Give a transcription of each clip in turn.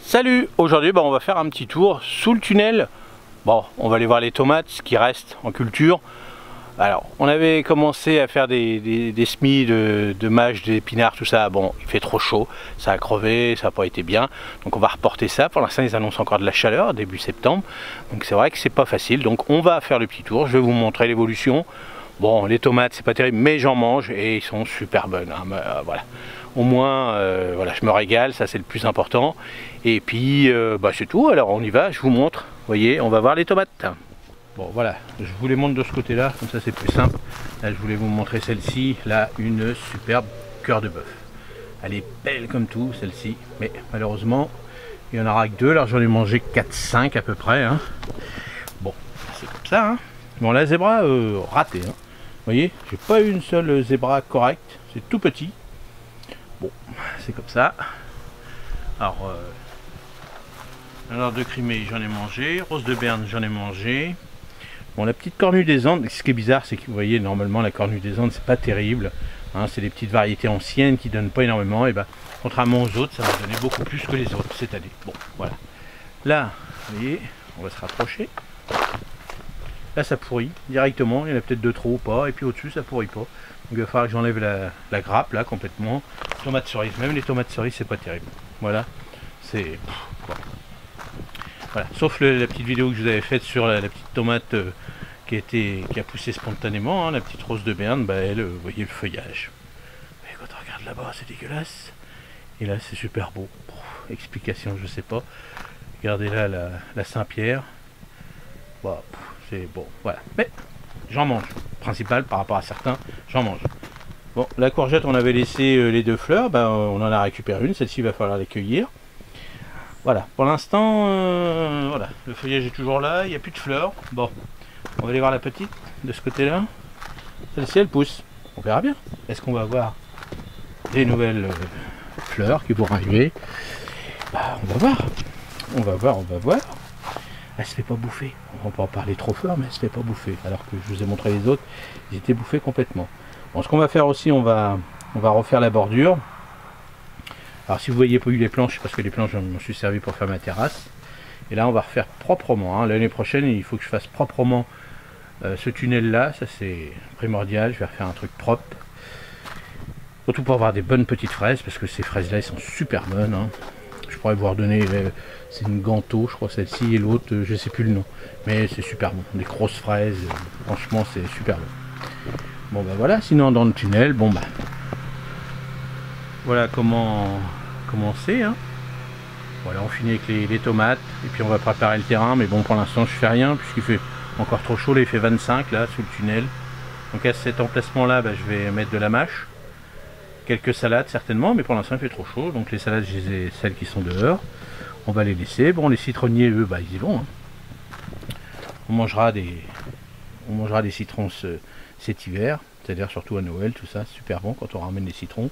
Salut, aujourd'hui on va faire un petit tour sous le tunnel. Bon, on va aller voir les tomates, ce qui reste en culture. Alors, on avait commencé à faire des semis de mâches, d'épinards, tout ça. Bon, il fait trop chaud, ça a crevé, ça n'a pas été bien. Donc on va reporter ça. Pour l'instant, ils annoncent encore de la chaleur, début septembre. Donc c'est vrai que c'est pas facile. Donc on va faire le petit tour, je vais vous montrer l'évolution. Bon, les tomates, c'est pas terrible, mais j'en mange et ils sont super bonnes. Hein. Voilà. Au moins, voilà, je me régale, ça c'est le plus important. Et puis, c'est tout. Alors on y va, je vous montre. Vous voyez, on va voir les tomates. Bon, voilà, je vous les montre de ce côté-là, comme ça c'est plus simple. Là, je voulais vous montrer celle-ci. Là, une superbe cœur de bœuf. Elle est belle comme tout, celle-ci. Mais malheureusement, il n'y en aura que deux. Alors j'en ai mangé 4-5 à peu près. Hein. Bon, c'est comme ça. Hein. Bon, la zébra, ratée. Hein. Vous voyez, j'ai pas eu une seule zébra correcte. C'est tout petit. Bon, c'est comme ça. Alors de Crimée, j'en ai mangé. Rose de Berne, j'en ai mangé. Bon, la petite cornue des Andes, ce qui est bizarre, c'est que vous voyez, normalement, la cornue des Andes, c'est pas terrible. Hein, c'est des petites variétés anciennes qui donnent pas énormément. Et ben, contrairement aux autres, ça va donner beaucoup plus que les autres cette année. Bon, voilà. Là, vous voyez, on va se rapprocher. Là, ça pourrit directement. Il y en a peut-être deux trop ou pas. Et puis au-dessus, ça pourrit pas. Donc, il va falloir que j'enlève la grappe, là, complètement. Tomates cerises. Même les tomates cerises, c'est pas terrible. Voilà. C'est... Bon. Voilà. Sauf la petite vidéo que je vous avais faite sur la petite tomate qui a poussé spontanément. Hein, la petite rose de Berne. Elle, vous voyez le feuillage. Et quand on regarde là-bas, c'est dégueulasse. Et là, c'est super beau. Explication, je sais pas. Regardez là, la Saint-Pierre. Bon, c'est bon, voilà. Mais j'en mange. Principal par rapport à certains, j'en mange. Bon, la courgette, on avait laissé les deux fleurs. On en a récupéré une. Celle-ci, il va falloir les cueillir. Voilà. Pour l'instant, voilà. Le feuillage est toujours là. Il n'y a plus de fleurs. Bon, on va aller voir la petite de ce côté-là. Celle-ci, elle pousse. On verra bien. Est-ce qu'on va avoir des nouvelles fleurs qui vont arriver? On va voir. On va voir, on va voir. Elle se fait pas bouffer. On va pas en parler trop fort, mais elle se fait pas bouffer. Alors que je vous ai montré les autres, ils étaient bouffés complètement. Bon, ce qu'on va faire aussi, on va refaire la bordure. Alors si vous voyez pas eu les planches, parce que les planches, je m'en suis servi pour faire ma terrasse. Et là, on va refaire proprement. Hein. L'année prochaine, il faut que je fasse proprement ce tunnel-là. Ça, c'est primordial. Je vais refaire un truc propre. Surtout pour avoir des bonnes petites fraises, parce que ces fraises-là, elles sont super bonnes. Hein. Je pourrais vous redonner, c'est une Ganto, je crois, celle-ci, et l'autre, je sais plus le nom. Mais c'est super bon. Des grosses fraises, franchement, c'est super bon. Bon, voilà. Sinon, dans le tunnel, voilà comment c'est. Hein. Voilà, on finit avec les tomates et puis on va préparer le terrain. Mais bon, pour l'instant, je fais rien puisqu'il fait encore trop chaud. Là, il fait 25 là sous le tunnel. Donc à cet emplacement-là, je vais mettre de la mâche, quelques salades certainement, mais pour l'instant, il fait trop chaud. Donc les salades, celles qui sont dehors, on va les laisser. Bon, les citronniers, eux, ils y vont. Hein. On mangera des citrons cet hiver, c'est-à-dire surtout à Noël, tout ça, super bon quand on ramène les citrons.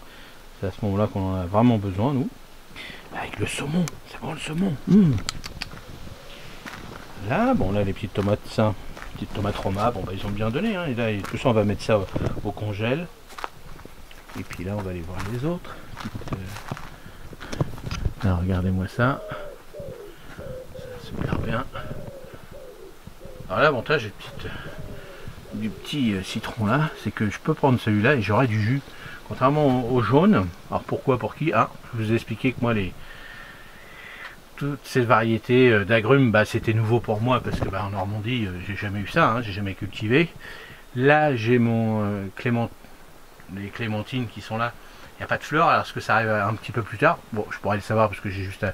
C'est à ce moment-là qu'on en a vraiment besoin, nous. Avec le saumon, c'est bon le saumon. Là, les petites tomates, petites tomates Roma, ils ont bien donné. Hein. Et là, tout ça, on va mettre ça au congèle. Et puis là, on va aller voir les autres. Là, regardez-moi ça. Ça super bien. Alors là, l'avantage du petit citron là, c'est que je peux prendre celui-là et j'aurai du jus. Contrairement au jaune, alors pourquoi, pour qui? Je vous ai expliqué que moi, toutes ces variétés d'agrumes, c'était nouveau pour moi, parce que en Normandie, j'ai jamais eu ça, hein, j'ai jamais cultivé. Là, j'ai les clémentines qui sont là, il n'y a pas de fleurs, alors est-ce que ça arrive un petit peu plus tard? Bon, je pourrais le savoir parce que j'ai juste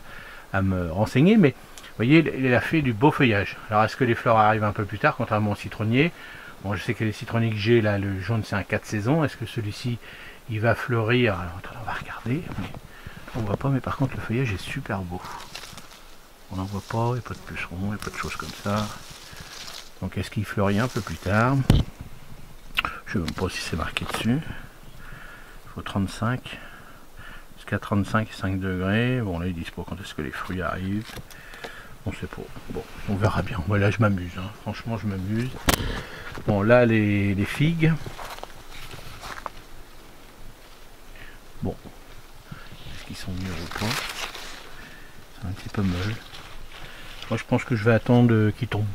à me renseigner, mais vous voyez, il a fait du beau feuillage. Alors est-ce que les fleurs arrivent un peu plus tard, contrairement au citronnier? Bon, je sais que les citronniers que j'ai, là, le jaune, c'est un 4 saisons. Est-ce que celui-ci, il va fleurir? Alors, on va regarder. Mais on voit pas, mais par contre, le feuillage est super beau. On n'en voit pas, il n'y a pas de pucerons, il n'y a pas de choses comme ça. Donc, est-ce qu'il fleurit un peu plus tard? Je ne sais même pas si c'est marqué dessus. Il faut 35. Jusqu'à 35 et 5 degrés. Bon, là, ils disent pas quand est-ce que les fruits arrivent. On sait pas. Bon, on verra bien. Moi, là, je m'amuse. Hein. Franchement, je m'amuse. Bon, là, les figues. Bon. Est-ce qu'ils sont mûrs ou pas? un petit peu molle. Moi je pense que je vais attendre qu'ils tombent.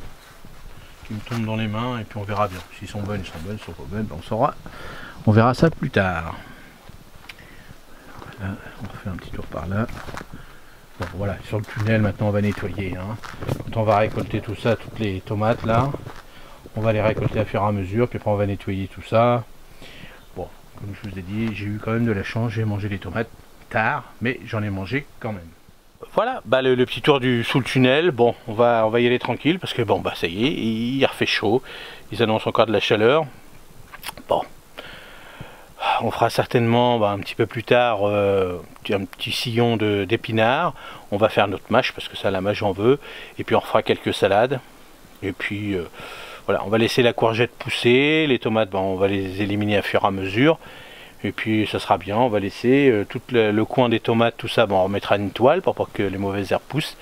Qu'ils me tombent dans les mains et puis on verra bien. S'ils sont bonnes, ils sont bonnes, s'ils sont pas bonnes, ben on saura. On verra ça plus tard. Là, on fait un petit tour par là. Bon voilà, sur le tunnel maintenant on va nettoyer. Hein. Quand on va récolter tout ça, toutes les tomates là, on va les récolter à fur et à mesure, puis après on va nettoyer tout ça. Bon, comme je vous ai dit, j'ai eu quand même de la chance, j'ai mangé les tomates tard, mais j'en ai mangé quand même. Voilà, bah le petit tour sous le tunnel. Bon, on va y aller tranquille parce que bon bah ça y est, il refait chaud. Ils annoncent encore de la chaleur. Bon, on fera certainement un petit peu plus tard un petit sillon d'épinards. On va faire notre mâche parce que ça la mâche j'en veux. Et puis on fera quelques salades. Et puis voilà, on va laisser la courgette pousser. Les tomates, on va les éliminer à fur et à mesure. Et puis ça sera bien, on va laisser tout le coin des tomates, tout ça, on remettra une toile pour pas que les mauvaises herbes poussent.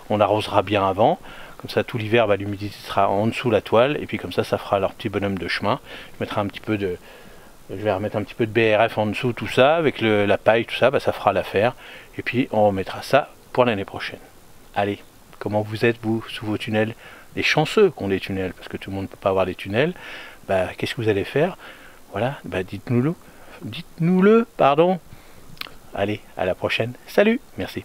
On arrosera bien avant, comme ça tout l'hiver l'humidité sera en dessous la toile, et puis comme ça fera leur petit bonhomme de chemin. Je vais remettre un petit peu de BRF en dessous, tout ça, avec la paille, tout ça, ça fera l'affaire. Et puis on remettra ça pour l'année prochaine. Allez, comment vous êtes vous sous vos tunnels? Les chanceux qui ont des tunnels, parce que tout le monde ne peut pas avoir des tunnels. Qu'est-ce que vous allez faire? Voilà, dites-nous-le. Dites-nous-le, pardon. Allez, à la prochaine. Salut, merci.